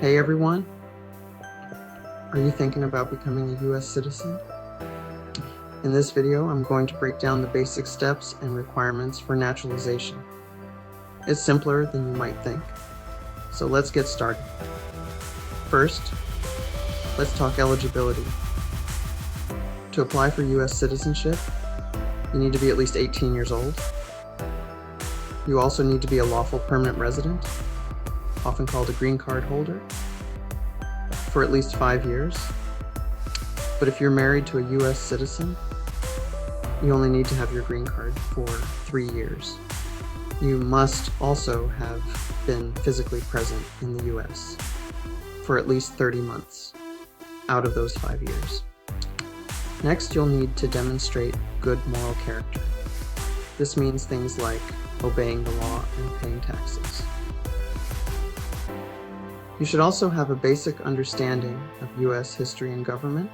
Hey everyone, are you thinking about becoming a US citizen? In this video, I'm going to break down the basic steps and requirements for naturalization. It's simpler than you might think, so let's get started. First, let's talk eligibility. To apply for US citizenship, you need to be at least 18 years old. You also need to be a lawful permanent resident, often called a green card holder, for at least 5 years. But if you're married to a US citizen, you only need to have your green card for 3 years. You must also have been physically present in the US for at least 30 months out of those 5 years. Next, you'll need to demonstrate good moral character. This means things like obeying the law and paying taxes. You should also have a basic understanding of US history and government,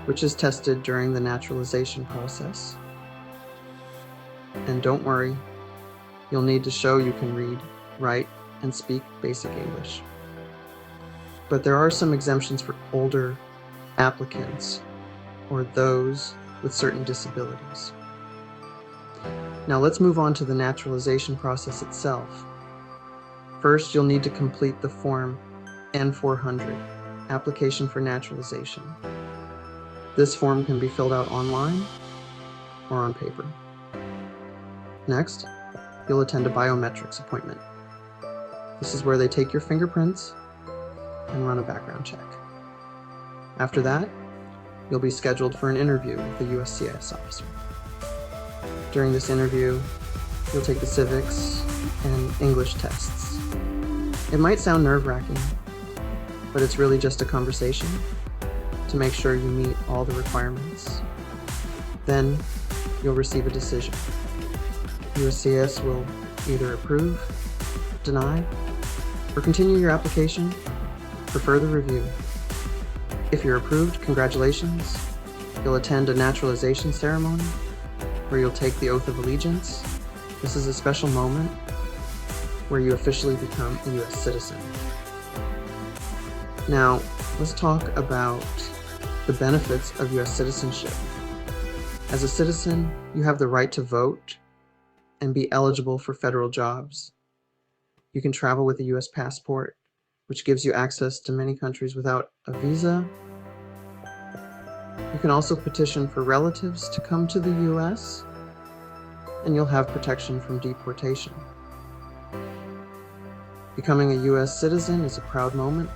which is tested during the naturalization process. And don't worry, you'll need to show you can read, write, and speak basic English. But there are some exemptions for older applicants or those with certain disabilities. Now let's move on to the naturalization process itself. First, you'll need to complete the form N400, Application for Naturalization. This form can be filled out online or on paper. Next, you'll attend a biometrics appointment. This is where they take your fingerprints and run a background check. After that, you'll be scheduled for an interview with the USCIS officer. During this interview, you'll take the civics and English tests. It might sound nerve-wracking, but it's really just a conversation to make sure you meet all the requirements. Then you'll receive a decision. USCIS will either approve, deny, or continue your application for further review. If you're approved, congratulations. You'll attend a naturalization ceremony where you'll take the oath of allegiance. This is a special moment where you officially become a US citizen. Now, let's talk about the benefits of US citizenship. As a citizen, you have the right to vote and be eligible for federal jobs. You can travel with a US passport, which gives you access to many countries without a visa. You can also petition for relatives to come to the US, and you'll have protection from deportation. Becoming a US citizen is a proud moment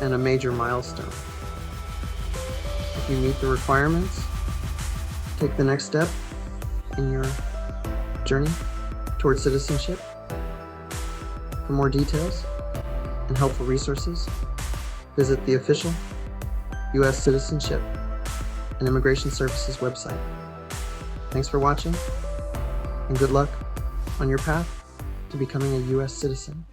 and a major milestone. If you meet the requirements, take the next step in your journey towards citizenship. For more details and helpful resources, visit the official US Citizenship and Immigration Services website. Thanks for watching, and good luck on your path to becoming a US citizen.